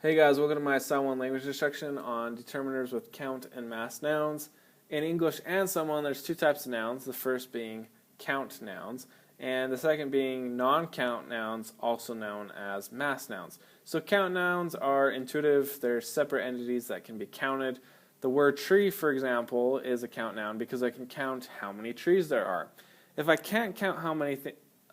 Hey guys, welcome to my Samoan language instruction on determiners with count and mass nouns. In English and Samoan, there's two types of nouns, the first being count nouns, and the second being non-count nouns, also known as mass nouns. So count nouns are intuitive, they're separate entities that can be counted. The word tree, for example, is a count noun because I can count how many trees there are. If I can't count how many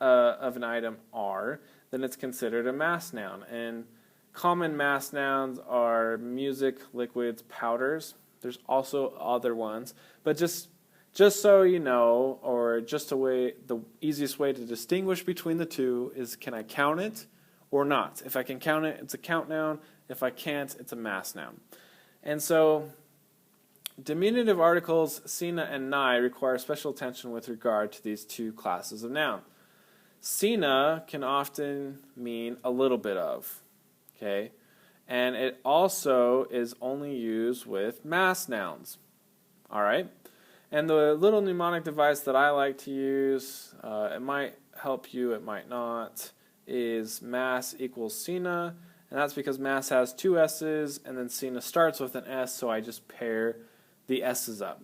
of an item are, then it's considered a mass noun. And common mass nouns are music, liquids, powders. There's also other ones, but just so you know, or just the easiest way to distinguish between the two is, can I count it or not? If I can count it, it's a count noun. If I can't, it's a mass noun. And so diminutive articles sina and nai require special attention with regard to these two classes of noun. Sina can often mean a little bit of. Okay, and it also is only used with mass nouns. All right, and the little mnemonic device that I like to use, it might help you, it might not, is mass equals sina, and that's because mass has two s's, and then sina starts with an s, so I just pair the s's up.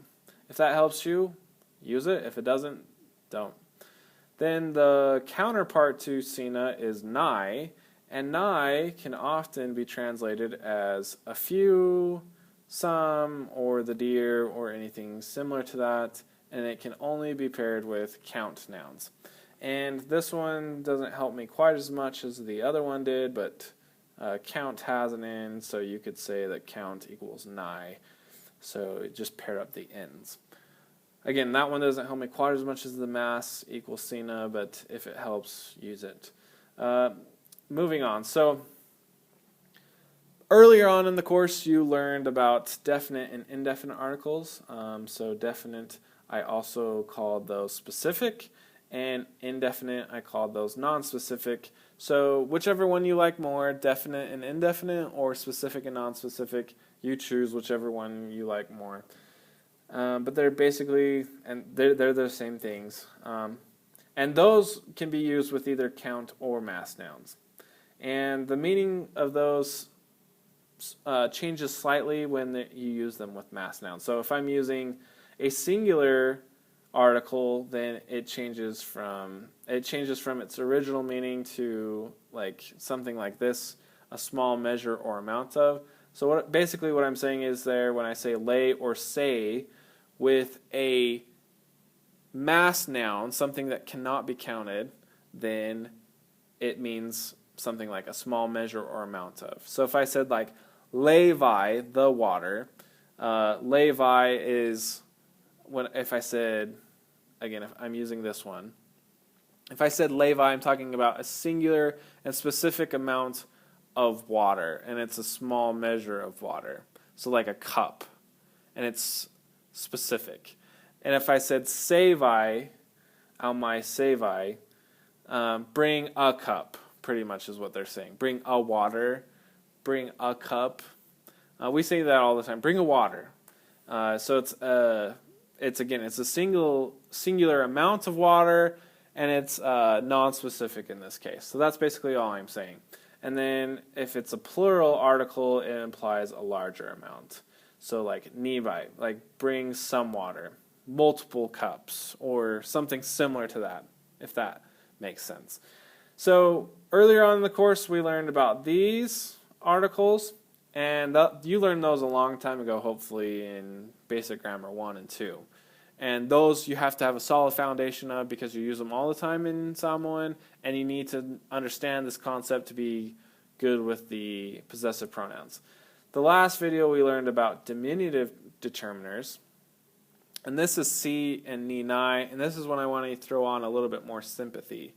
If that helps you, use it. If it doesn't, don't. Then the counterpart to sina is nai. And nai can often be translated as a few, some, or the deer, or anything similar to that, and it can only be paired with count nouns. And this one doesn't help me quite as much as the other one did, but count has an N, so you could say that count equals nai. So it just pair up the N's. Again, that one doesn't help me quite as much as the mass equals sina, but if it helps, use it. Moving on. So earlier on in the course, you learned about definite and indefinite articles. So definite, I also called those specific, and indefinite, I called those non-specific. So whichever one you like more, definite and indefinite, or specific and non-specific, you choose whichever one you like more. But they're basically, and they're the same things. And those can be used with either count or mass nouns. And the meaning of those changes slightly when you use them with mass nouns. So if I'm using a singular article, then it changes from its original meaning to like something like this, a small measure or amount of. So basically what I'm saying is there, when I say lay or say with a mass noun, something that cannot be counted, then it means something like a small measure or amount of. So if I said like levai, the water, levai is if I said, again, if I'm using this one, if I said levai, I'm talking about a singular and specific amount of water, and it's a small measure of water. So like a cup, and it's specific. And if I said sevai, almai sevai, bring a cup, pretty much is what they're saying. Bring a water, bring a cup. We say that all the time. Bring a water. So it's a singular amount of water, and it's non-specific in this case. So that's basically all I'm saying. And then if it's a plural article, it implies a larger amount. So like nivai, like bring some water, multiple cups, or something similar to that, if that makes sense. So earlier on in the course, we learned about these articles, and you learned those a long time ago, hopefully, in Basic Grammar 1 and 2. And those you have to have a solid foundation of because you use them all the time in Samoan, and you need to understand this concept to be good with the possessive pronouns. The last video we learned about diminutive determiners, and this is si and ni nai, and this is when I want to throw on a little bit more sympathy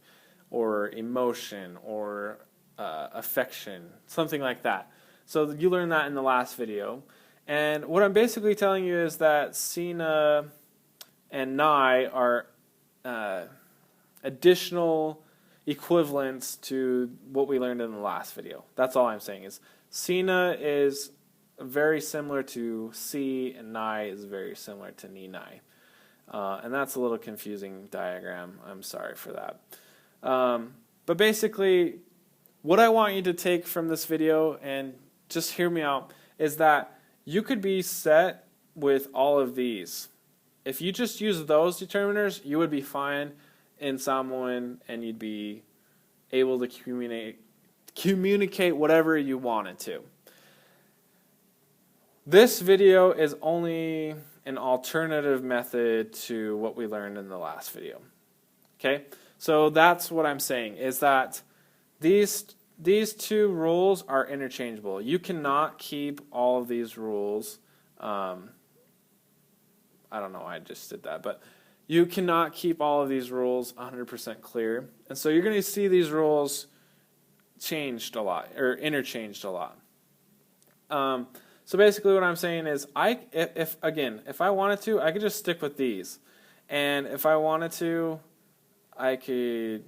or emotion or affection, something like that. So you learned that in the last video. And what I'm basically telling you is that sina and nai are additional equivalents to what we learned in the last video. That's all I'm saying is sina is very similar to si, and nai is very similar to ni nai. And that's a little confusing diagram. I'm sorry for that. But basically, what I want you to take from this video, and just hear me out, is that you could be set with all of these. If you just use those determiners, you would be fine in Samoan, and you'd be able to communicate whatever you wanted to. This video is only an alternative method to what we learned in the last video. Okay? So that's what I'm saying, is that these two rules are interchangeable. You cannot keep all of these rules. I don't know why I just did that, but you cannot keep all of these rules 100% clear. And so you're going to see these rules changed a lot, or interchanged a lot. So basically what I'm saying is, if I wanted to, I could just stick with these. And if I wanted to, I could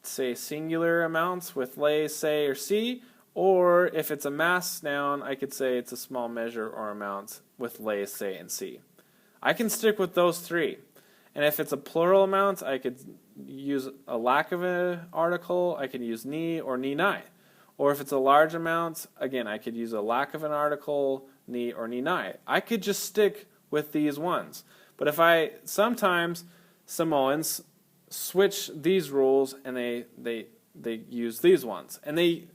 say singular amounts with lay, say, or see. Or if it's a mass noun, I could say it's a small measure or amount with lay, say, and see. I can stick with those three. And if it's a plural amount, I could use a lack of an article. I can use ni or ni nai. Or if it's a large amount, again, I could use a lack of an article, ni or ni nai. I could just stick with these ones. But sometimes Samoans switch these rules and they use these ones. And they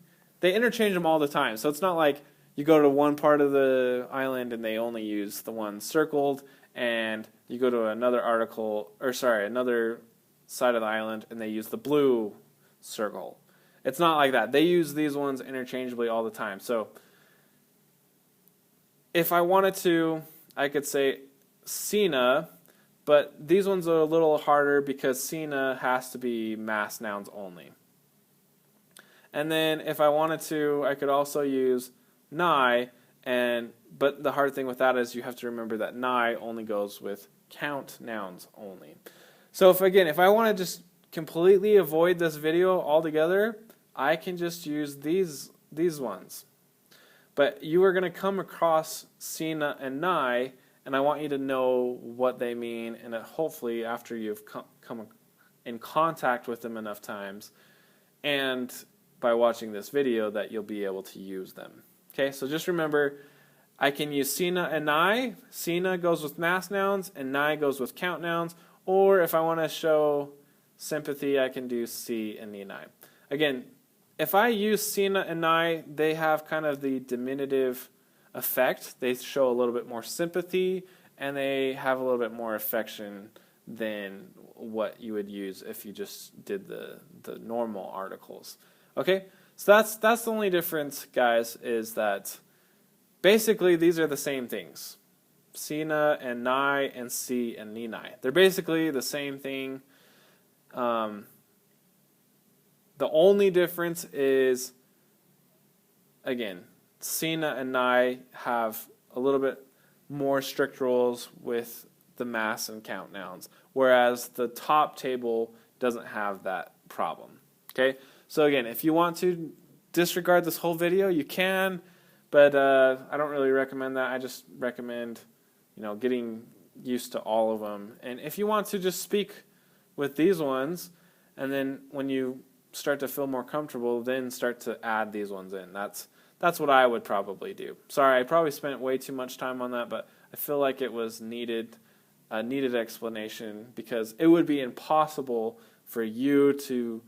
interchange them all the time. So it's not like you go to one part of the island and they only use the one circled, and you go to another another side of the island and they use the blue circle. It's not like that. They use these ones interchangeably all the time. So if I wanted to, I could say sina, but these ones are a little harder because sina has to be mass nouns only. And then if I wanted to, I could also use nai, but the hard thing with that is you have to remember that nai only goes with count nouns only. So if I want to just completely avoid this video altogether, I can just use these ones. But you are going to come across sina and nai, and I want you to know what they mean, and hopefully after you've come in contact with them enough times, and by watching this video, that you'll be able to use them. Okay, so just remember, I can use sina and nai. Sina goes with mass nouns, and nai goes with count nouns. Or if I want to show sympathy, I can do si and ni nai. Again, if I use sina and nai, they have kind of the diminutive effect. They show a little bit more sympathy, and they have a little bit more affection than what you would use if you just did the normal articles. Okay, so that's the only difference, guys, is that basically these are the same things. Sina and nai and si and ni nai. They're basically the same thing. The only difference is, again, sina and nai have a little bit more strict rules with the mass and count nouns, whereas the top table doesn't have that problem. Okay, so again, if you want to disregard this whole video, you can, but I don't really recommend that. I just recommend, getting used to all of them. And if you want to just speak with these ones, and then when you start to feel more comfortable, then start to add these ones in. That's what I would probably do. Sorry, I probably spent way too much time on that, but I feel like it was a needed explanation, because it would be impossible for you to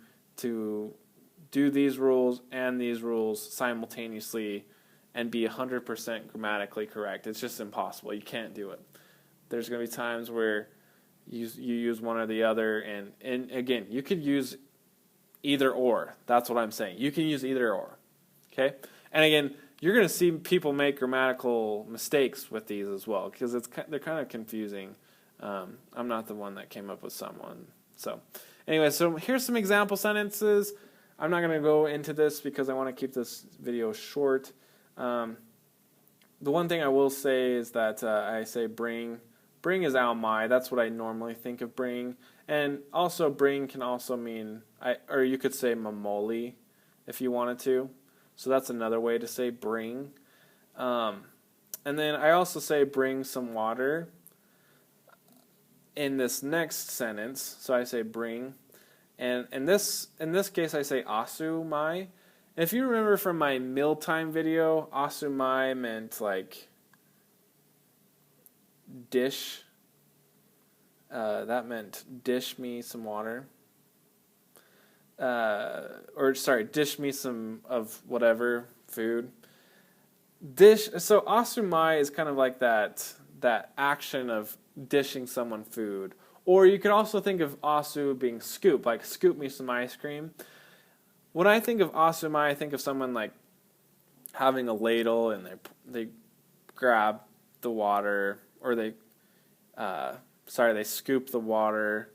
do these rules and these rules simultaneously and be 100% grammatically correct. It's just impossible. You can't do it. There's going to be times where you use one or the other, and again, you could use either or. That's what I'm saying. You can use either or. Okay? And again, you're going to see people make grammatical mistakes with these as well, because they're kind of confusing. I'm not the one that came up with someone. So anyway, so here's some example sentences. I'm not going to go into this because I want to keep this video short. The one thing I will say is that I say bring. Bring is ao mai. That's what I normally think of bring. And also bring can also mean, or you could say mamoli if you wanted to. So that's another way to say bring. And then I also say bring some water in this next sentence. So I say bring. And in this case I say asu mai. If you remember from my mealtime video, asumai meant like dish. That meant dish me some water. Dish me some of whatever food. So asumai is kind of like that action of dishing someone food. Or you could also think of asu being scoop, like scoop me some ice cream. When I think of asumai, I think of someone like having a ladle and they grab the water, or they scoop the water.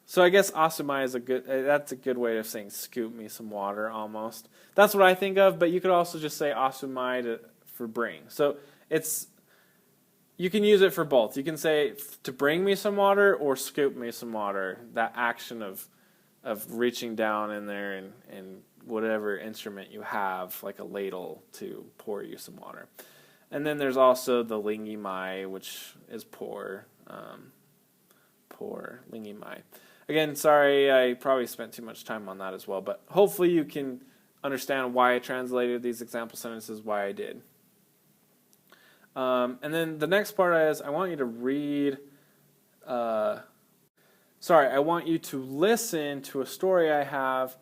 So I guess asumai is that's a good way of saying scoop me some water almost. That's what I think of, but you could also just say asumai for bring. So you can use it for both. You can say to bring me some water or scoop me some water. That action of reaching down in there and whatever instrument you have, like a ladle, to pour you some water. And then there's also the lingi mai, which is pour lingi mai. Again, sorry, I probably spent too much time on that as well, but hopefully you can understand why I translated these example sentences, why I did. And then the next part is I want you to read... I want you to listen to a story I have,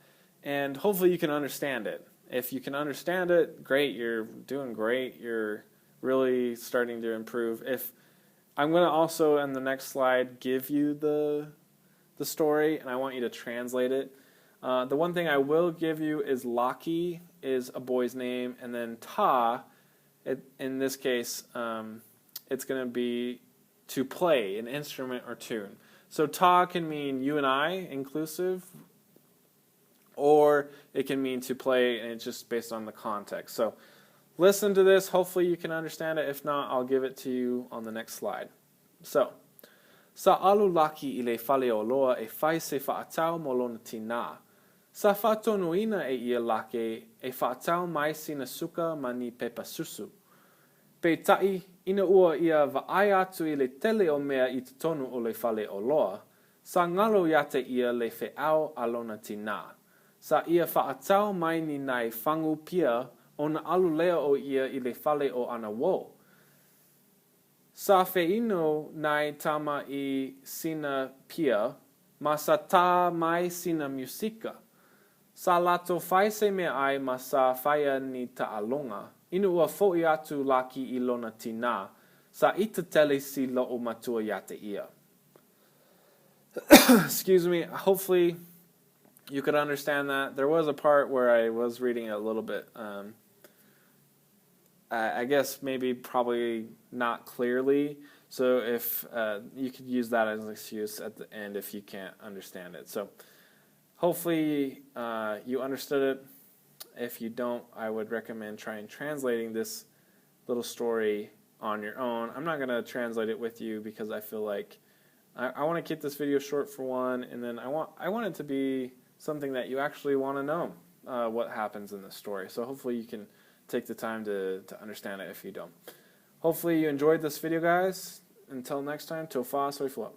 and hopefully you can understand it. If you can understand it, great, you're doing great, you're really starting to improve. If I'm going to also, in the next slide, give you the story, and I want you to translate it. The one thing I will give you is Laki is a boy's name, and then Ta, in this case, it's going to be to play, an instrument or tune. So ta can mean you and I, inclusive, or it can mean to play, and it's just based on the context. So listen to this. Hopefully you can understand it. If not, I'll give it to you on the next slide. So, sa alu laki I le fale o loa e fai se whaatau mo lona tina. Sa whaatonuina e ia lake e whaatau mai sina suka ma ni pepa susu. Pe tai, ina ua ia vaai atu I le tele o mea I te tonu o le fale o loa, sa ngalo iate ia le feao alona tina. Sa ia whaatau mai ni nai whangu pia o na alu lea o ia I le fale o ana wo. Sa feino nai tama I sina pia, ma sa tā mai sina musika. Sa lato whai se mea ai ma sa whaia ni ta alonga. Inu ua fo'i atu laki I lona tina, sa ita tele si lo'o matua iate ia. Excuse me, hopefully you could understand that. There was a part where I was reading it a little bit, I guess probably not clearly, so if you could use that as an excuse at the end if you can't understand it. So hopefully you understood it. If you don't, I would recommend trying translating this little story on your own. I'm not going to translate it with you because I feel like I want to keep this video short for one, and then I want it to be something that you actually want to know what happens in this story. So hopefully you can take the time to understand it if you don't. Hopefully you enjoyed this video, guys. Until next time, tofa soiflo.